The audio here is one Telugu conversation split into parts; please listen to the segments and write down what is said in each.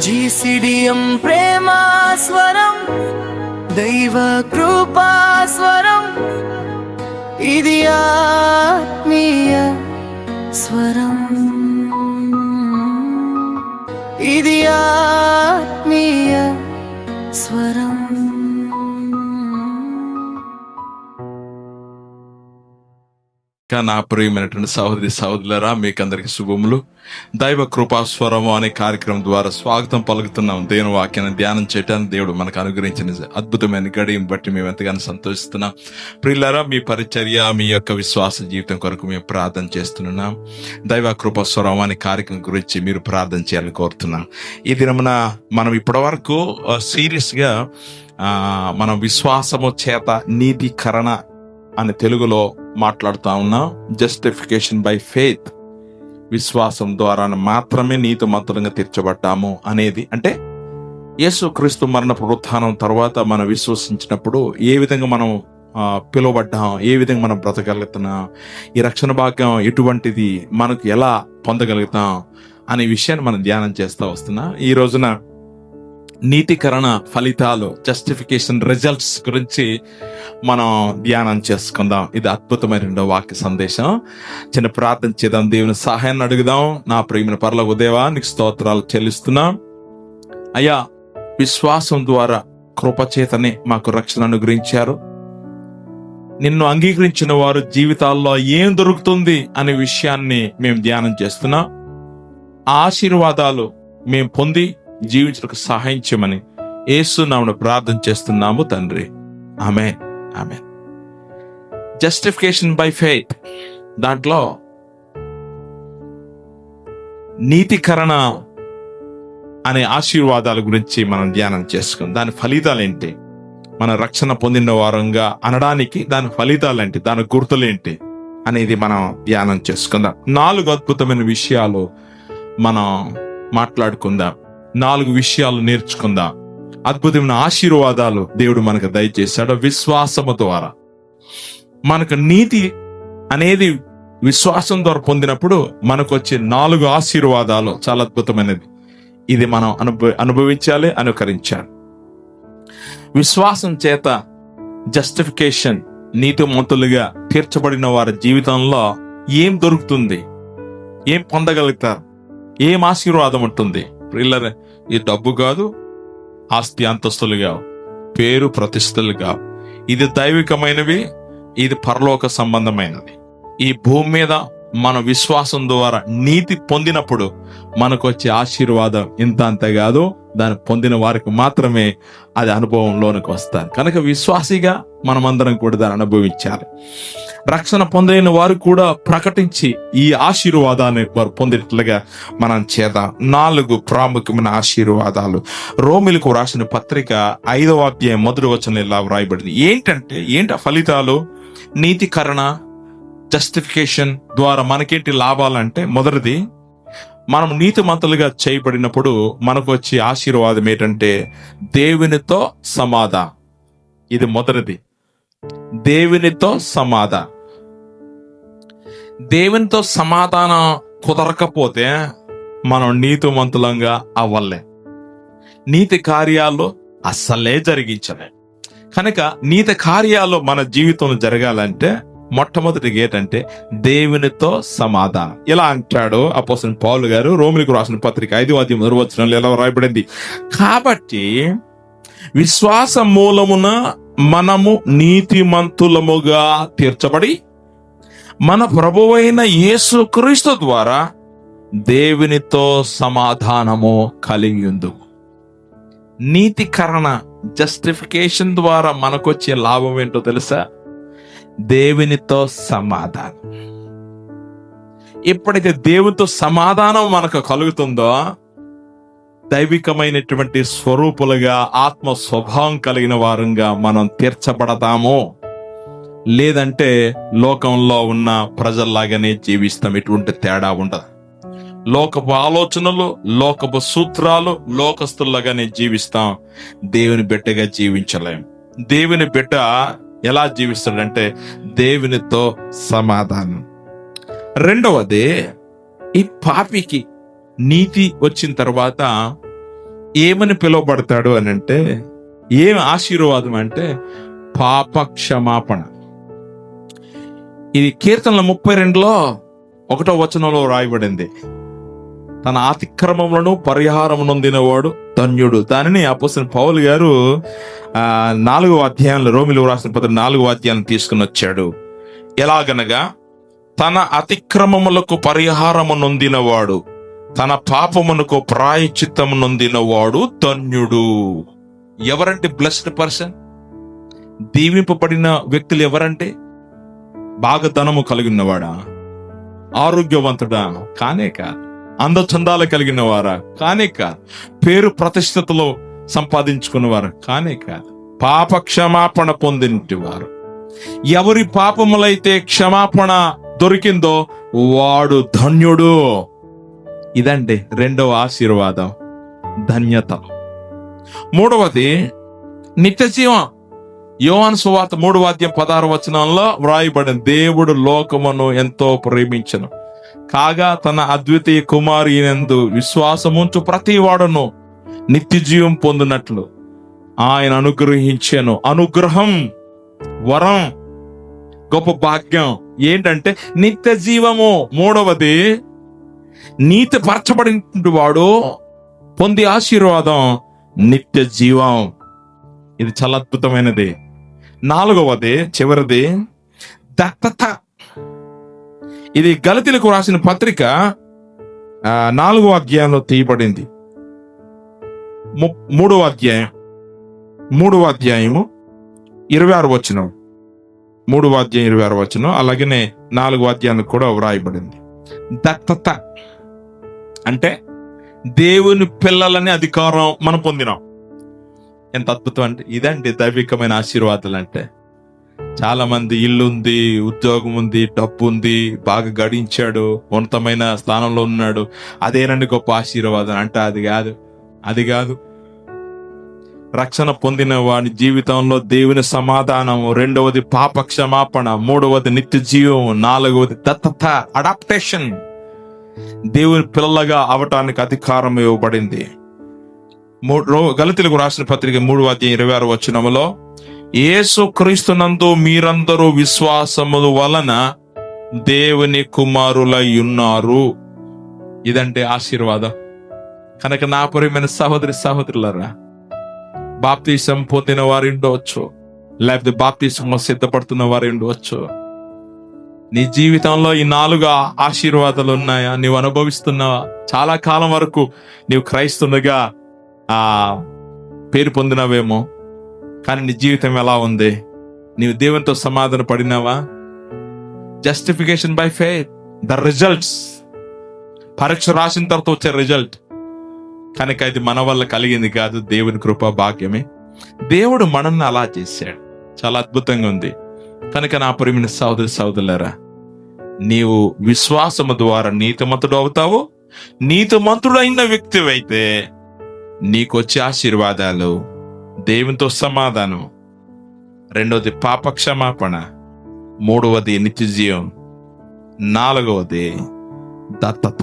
జీసిడియం ప్రేమా స్వరం, దైవ కృపా స్వరం, ఇది ఆత్మీయ స్వరం, ఇది ఆత్మీయ స్వరం. నా ప్రియమైనటువంటి సహోదరి సహోదరులారా, మీకందరికి శుభములు. దైవ కృపాస్వరము అనే కార్యక్రమం ద్వారా స్వాగతం పలుకుతున్నాం. దేవుని వాక్యాన్ని ధ్యానం చేయడానికి దేవుడు మనకు అనుగ్రహించిన అద్భుతమైన గడియను బట్టి మేము ఎంతగానో సంతోషిస్తున్నాం. ప్రియులారా, మీ పరిచర్య, మీ యొక్క విశ్వాస జీవితం కొరకు మేము ప్రార్థన చేస్తున్నాం. దైవ కృపాస్వరం అనే కార్యక్రమం గురించి మీరు ప్రార్థన చేయాలని కోరుతున్నాం. ఈ దినమున మనం ఇప్పటి వరకు సీరియస్ గా మనం విశ్వాసము చేత నీతికరణ అని తెలుగులో మాట్లాడుతా ఉన్నాం. జస్టిఫికేషన్ బై ఫెయిత్, విశ్వాసం ద్వారా మాత్రమే నీతిమంతులుగా తీర్చబడ్డాము అనేది. అంటే యేసుక్రీస్తు మరణ పునరుత్థానం తర్వాత మనం విశ్వసించినప్పుడు ఏ విధంగా మనం పిలువబడ్డాం, ఏ విధంగా మనం బ్రతకగలుగుతున్నాం, ఈ రక్షణ భాగ్యం ఎటువంటిది, మనకు ఎలా పొందగలుగుతాం అనే విషయాన్ని మనం ధ్యానం చేస్తూ వస్తున్నాం. ఈ రోజున నీతికరణ ఫలితాలు, జస్టిఫికేషన్ రిజల్ట్స్ గురించి మనం ధ్యానం చేసుకుందాం. ఇది అద్భుతమైన వాక్య సందేశం. చిన్న ప్రార్థన చేద్దాం, దేవుని సహాయాన్ని అడుగుదాం. నా ప్రియమైన పరలోక దేవా, నీకు స్తోత్రాలు చెల్లిస్తున్నాం. అయ్యా, విశ్వాసం ద్వారా కృపచేతనే మాకు రక్షణ అనుగ్రహించారు. నిన్ను అంగీకరించిన వారు జీవితాల్లో ఏం దొరుకుతుంది అనే విషయాన్ని మేము ధ్యానం చేస్తున్నాం. ఆశీర్వాదాలు మేము పొంది జీవించడానికి సహాయం చేయమని యేసు నామమున ప్రార్థన చేస్తున్నాము తండ్రి. ఆమేన్, ఆమేన్. జస్టిఫికేషన్ బై ఫెయిత్, దాంట్లో నీతికరణ అనే ఆశీర్వాదాల గురించి మనం ధ్యానం చేసుకుందాం. దాని ఫలితాలు ఏంటి, మన రక్షణ పొందిన వారంగా అనడానికి దాని ఫలితాలు ఏంటి, దాని గుర్తులేంటి అనేది మనం ధ్యానం చేసుకుందాం. 4 అద్భుతమైన విషయాలు మనం మాట్లాడుకుందాం. 4 విషయాలు నేర్చుకుందాం. అద్భుతమైన ఆశీర్వాదాలు దేవుడు మనకు దయచేశాడు విశ్వాసము ద్వారా. మనకు నీతి అనేది విశ్వాసం ద్వారా పొందినప్పుడు మనకు వచ్చే 4 ఆశీర్వాదాలు చాలా అద్భుతమైనది. ఇది మనం అనుభవించాలి, అనుకరించాలి. విశ్వాసం చేత జస్టిఫికేషన్, నీతిమంతులుగా తీర్చబడిన వారి జీవితంలో ఏం దొరుకుతుంది, ఏం పొందగలుగుతారు, ఏం ఆశీర్వాదం ఉంటుంది? ప్రియులారా, ఈ డబ్బు కాదు, ఆస్తి అంతస్తులు కావు, పేరు ప్రతిష్టలు కావు. ఇది దైవికమైనవి, ఇది పరలోక సంబంధమైనది. ఈ భూమి మీద మన విశ్వాసం ద్వారా నీతి పొందినప్పుడు మనకు వచ్చే ఆశీర్వాదం ఇంత అంత కాదు, దాన్ని పొందిన వారికి మాత్రమే అది అనుభవంలోనికి వస్తారు. కనుక విశ్వాసిగా మనమందరం కూడా దాన్ని అనుభవించాలి. రక్షణ పొందిన వారు కూడా ప్రకటించి ఈ ఆశీర్వాదాన్ని వారు పొందినట్లుగా మనం చేద్దాం. 4 ప్రాముఖ్యమైన ఆశీర్వాదాలు. రోమిలకు రాసిన పత్రిక 5వ అధ్యాయం 1వ వచనంలో ఇలా వ్రాయబడింది. ఏంటి ఫలితాలు? నీతికరణ, జస్టిఫికేషన్ ద్వారా మనకేంటి లాభాలంటే, మొదటిది, మనం నీతిమంతులుగా చేయబడినప్పుడు మనకు వచ్చే ఆశీర్వాదం ఏంటంటే దేవునితో సమాధానం. ఇది మొదటిది, దేవునితో సమాధానం. దేవునితో సమాధానం కుదరకపోతే మనం నీతిమంతులంగా అవ్వలే, నీతి కార్యాలు అస్సలే జరిగించలే. కనుక నీతి కార్యాలు మన జీవితంలో జరగాలంటే మొట్టమొదటిగా ఏంటంటే దేవునితో సమాధానం. ఇలా అంటాడు అపోస్తలుడైన పౌలు గారు రోమిలకు రాసిన పత్రిక 5వ అధ్యాయం 1వ వచనంలో ఇలా రాయబడింది. కాబట్టి విశ్వాస మూలమున మనము నీతిమంతులముగా తీర్చబడి మన ప్రభువైన యేసుక్రీస్తు ద్వారా దేవునితో సమాధానము కలిగి ఉందుము. నీతికరణ, జస్టిఫికేషన్ ద్వారా మనకొచ్చే లాభం ఏంటో తెలుసా? దేవునితో సమాధానం. ఎప్పుడైతే దేవునితో సమాధానం మనకు కలుగుతుందో దైవికమైనటువంటి స్వరూపులుగా, ఆత్మ స్వభావం కలిగిన వారంగా మనం తీర్చబడతాము. లేదంటే లోకంలో ఉన్న ప్రజల్లాగానే జీవిస్తాం, ఎటువంటి తేడా ఉండదు. లోకపు ఆలోచనలు, లోకపు సూత్రాలు, లోకస్తుల్లాగానే జీవిస్తాం. దేవుని బిడ్డగా జీవించలేం. దేవుని బిడ్డ ఎలా జీవిస్తాడంటే దేవునితో సమాధానం. రెండవది, ఈ పాపికి నీతి వచ్చిన తర్వాత ఏమని పిలువబడతాడు అని అంటే, ఏం ఆశీర్వాదం అంటే పాప క్షమాపణ. ఇది కీర్తనల 32లో 1వ వచనంలో రాయబడింది. తన అతిక్రమములను పరిహారం నొందినవాడు ధన్యుడు. దానిని అపోస్తలుడైన పౌలు గారు 4వ అధ్యాయంలో, రోమిలకు రాసిన పత్రిక 4వ అధ్యాయం తీసుకుని వచ్చాడు. ఎలాగనగా, తన అతిక్రమములకు పరిహారము నొందినవాడు, తన పాపమునకు ప్రాయశ్చిత్తము నొందినవాడు ధన్యుడు. ఎవరంటే బ్లెస్డ్ పర్సన్? దీవింపబడిన వ్యక్తులు ఎవరంటే? బాగా ధనము కలిగినవాడా? ఆరోగ్యవంతుడా? కానే కాదు. అందచందాలు కలిగిన వారా? కానే కాదు. పేరు ప్రతిష్టతలో సంపాదించుకున్నవారు? కానే కాదు. పాప క్షమాపణ పొందినటి వారు. ఎవరి పాపములైతే క్షమాపణ దొరికిందో వాడు ధన్యుడు. ఇదండి 2వ ఆశీర్వాదం, ధన్యత. 3వది నిత్య జీవం. యోహాను సువార్త 3వ అధ్యాయం 16వ వచనంలో వ్రాయబడిన, దేవుడు లోకమును ఎంతో ప్రేమించెను కాగా తన అద్వితీయ కుమారి యందు విశ్వాసముంచు ప్రతి వాడును నిత్య జీవం పొందినట్లు ఆయన అనుగ్రహించెను. అనుగ్రహం, వరం, గొప్ప భాగ్యం ఏంటంటే నిత్య జీవము. 3వది నీతి పరచబడిన వాడు పొందే ఆశీర్వాదం నిత్య జీవం. ఇది చాలా అద్భుతమైనది. 4వది, చివరిది దత్తత. ఇది గలతీలకు రాసిన పత్రిక 4వ అధ్యాయంలో తీయబడింది. 3వ అధ్యాయము 26వ వచనం, 3వ అధ్యాయం 26వ వచనం, అలాగనే 4వ అధ్యాయానికి కూడా వ్రాయబడింది. దత్తత అంటే దేవుని పిల్లలని అధికారం మనం పొందినాం. ఎంత అద్భుతం అంటే ఇదండి దైవికమైన ఆశీర్వాదాలు అంటే. చాలా మంది ఇల్లు ఉంది, ఉద్యోగం ఉంది, డబ్బు ఉంది, బాగా గడించాడు, ఉన్నతమైన స్థానంలో ఉన్నాడు, అదేనండి గొప్ప ఆశీర్వాదం అంటే అది కాదు. రక్షణ పొందిన వాడి జీవితంలో దేవుని సమాధానం, 2వది పాప క్షమాపణ, 3వది నిత్య జీవం, 4వది దత్తత, అడాప్టేషన్. దేవుని పిల్లలుగా అవటానికి అధికారం ఇవ్వబడింది. గలతీలకు రాసిన పత్రిక 3వ అధ్యాయం 26వ వచనములో, యేసు క్రీస్తునందు మీరందరూ విశ్వాసముల వలన దేవుని కుమారులై ఉన్నారు. ఇదంటే ఆశీర్వాదం. కనుక నా ప్రియమైన సహోదరులారా, బాప్తీసం పొందిన వారు ఉండవచ్చు, లేకపోతే బాప్తీసం సిద్ధపడుతున్న వారు ఉండవచ్చు. నీ జీవితంలో ఈ 4 ఆశీర్వాదాలు ఉన్నాయా? నీవు అనుభవిస్తున్నావా? చాలా కాలం వరకు నీవు క్రైస్తవునిగా పేరు పొందినవేమో, కానీ నీ జీవితం ఎలా ఉంది? నీవు దేవునితో సమాధాన పడినావా? Justification by faith, the results. పరీక్ష రాసిన తర్వాత వచ్చే రిజల్ట్. కనుక ఇది మన వల్ల కలిగింది కాదు, దేవుని కృపా భాగ్యమే. దేవుడు మనల్ని అలా చేశాడు. చాలా అద్భుతంగా ఉంది. కనుక నా ప్రియమైన సహోదరులారా, నీవు విశ్వాసము ద్వారా నీతిమంతుడు అవుతావు. నీతిమంతుడైన వ్యక్తివైతే నీకు వచ్చే ఆశీర్వాదాలు, దేవునితో సమాధానం, 2వది పాప క్షమాపణ, 3వది నిత్య జీవం, 4వది దత్తత.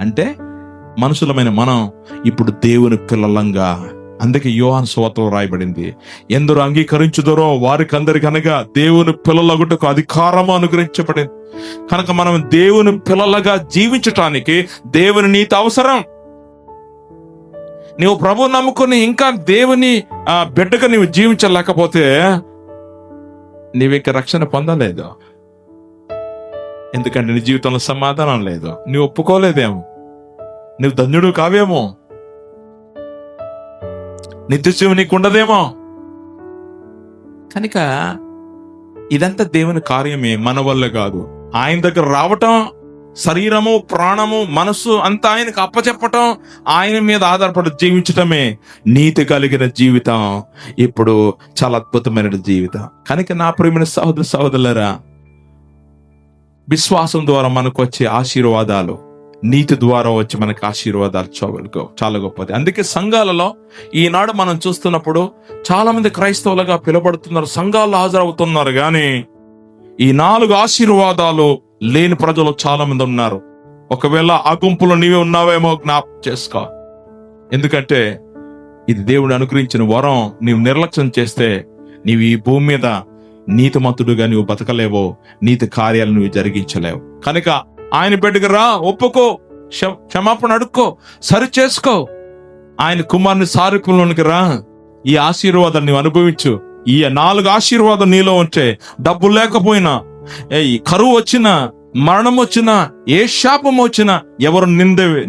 అంటే మనుషులమైన మనం ఇప్పుడు దేవుని పిల్లలంగా. అందుకే యోహాను సువార్తలో రాయబడింది, ఎందరు అంగీకరించుదరో వారికి అందరికనగా దేవుని పిల్లలగుటకు అధికారము అనుగ్రహించబడింది. కనుక మనం దేవుని పిల్లలుగా జీవించటానికి దేవుని నీతి అవసరం. నీవు ప్రభు నమ్ముకొని ఇంకా దేవుని బిడ్డగా నీవు జీవించలేకపోతే నీవు ఇంకా రక్షణ పొందలేదు. ఎందుకంటే నీ జీవితంలో సమాధానం లేదు, నీవు ఒప్పుకోలేదేమో, నువ్వు ధన్యుడు కావేమో, నిత్యజీవం నీకు ఉండదేమో. కనుక ఇదంతా దేవుని కార్యమే, మన వల్ల కాదు. ఆయన దగ్గర రావటం, శరీరము, ప్రాణము, మనస్సు అంతా ఆయనకు అప్పచెప్పటం, ఆయన మీద ఆధారపడి జీవించటమే నీతి కలిగిన జీవితం. ఇప్పుడు చాలా అద్భుతమైన జీవితం. కనుక నా ప్రియమైన సహోదరులారా, విశ్వాసం ద్వారా మనకు వచ్చే ఆశీర్వాదాలు, నీతి ద్వారా వచ్చి మనకు ఆశీర్వాదాలు చాలా గొప్పది. అందుకే సంఘాలలో ఈనాడు మనం చూస్తున్నప్పుడు చాలా మంది క్రైస్తవులుగా పిలువబడుతున్నారు, సంఘాల్లో హాజరవుతున్నారు, కానీ ఈ 4 ఆశీర్వాదాలు లేని ప్రజలు చాలా మంది ఉన్నారు. ఒకవేళ ఆ గుంపులో నీవే ఉన్నావేమో జ్ఞాపకం చేసుకో. ఎందుకంటే ఇది దేవుడు అనుగ్రహించిన వరం. నీవు నిర్లక్ష్యం చేస్తే నీవు ఈ భూమి మీద నీతిమంతుడుగా నువ్వు బతకలేవో, నీతి కార్యాలు నువ్వు జరిగించలేవు. కనుక ఆయన బిడ్డకు రా, ఒప్పుకో, క్షమాపణ అడుక్కో, సరి చేసుకో. ఆయన కుమారుని సారూప్యంలోనికి రా. ఈ ఆశీర్వాదాన్ని నువ్వు అనుభవించు. ఈ 4 ఆశీర్వాదం నీలో ఉంటే, డబ్బు లేకపోయినా, ఈ కరువు వచ్చినా, మరణం వచ్చినా, ఏ శాపం వచ్చినా, ఎవరు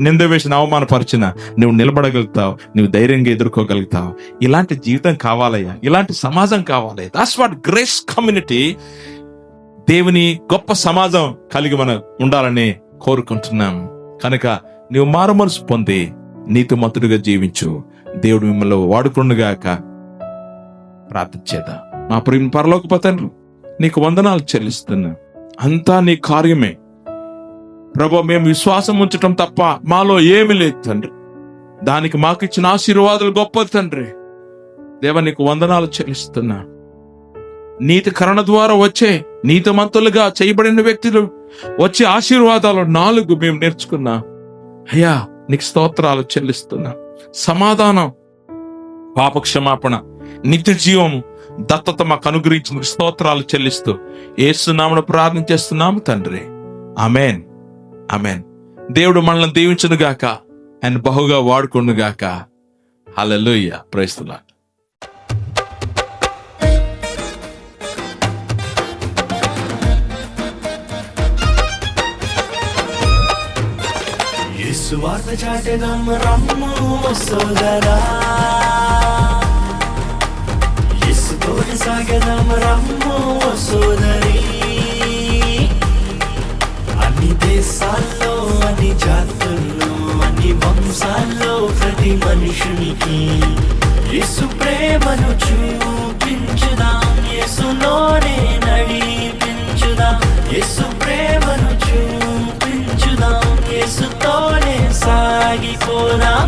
నింద వేసిన అవమానపరిచినా నువ్వు నిలబడగలుగుతావు, నువ్వు ధైర్యంగా ఎదుర్కోగలుగుతావు. ఇలాంటి జీవితం కావాలయ్యా, ఇలాంటి సమాజం కావాలి. దాట్స్ వాట్ గ్రేస్ కమ్యూనిటీ, దేవుని గొప్ప సమాజం కలిగి మనం ఉండాలని కోరుకుంటున్నాం. కనుక నువ్వు మారుమనసు పొంది నీతిమంతుడిగా జీవించు. దేవుడు మిమ్మల్ని వాడుకుండుగాక. ప్రార్థన చేద్దాం. మా ప్రియ పరలోకపు తండ్రి, నీకు వందనాలు చెల్లిస్తున్నా. అంతా నీ కార్యమే ప్రభు. మేము విశ్వాసం ఉంచటం తప్ప మాలో ఏమి లేదు తండ్రి. దానికి మాకు ఇచ్చిన ఆశీర్వాదాలు గొప్పది తండ్రి. దేవా, నీకు వందనాలు చెల్లిస్తున్నా. నీతి కరణ ద్వారా వచ్చే నీతిమంతులుగా చేయబడిన వ్యక్తులు వచ్చే ఆశీర్వాదాలు 4 మేము నేర్చుకున్నా. అయ్యా, నీకు స్తోత్రాలు చెల్లిస్తున్నా. సమాధానం, పాప క్షమాపణ, నిత్య జీవము, దత్తత మాకు అనుగ్రహించిన స్తోత్రాలు చెల్లిస్తూ యేసు నామమున ప్రార్థన చేస్తున్నాము తండ్రి. ఆమేన్, ఆమేన్. దేవుడు మనల్ని దీవించును గాక, ఆయన బహుగా వాడుకొను గాక. Hallelujah. Praise the lord. Yesu వార్త చాటెదం రమ్ము సోదరా, యేసుతోటి సాగెదం రమ్ము సోదరి. అన్ని దేశాల్లో, అన్ని జాతుల్లో, అన్ని వంశాల్లో ప్రతి మనుషునికి యేసు ప్రేమను చూపించుదాం, యేసులోనే నడిపించుదాం. యేసు ప్రేమను చూపించుదాం, యేసుతోనే సాగిపోదాం.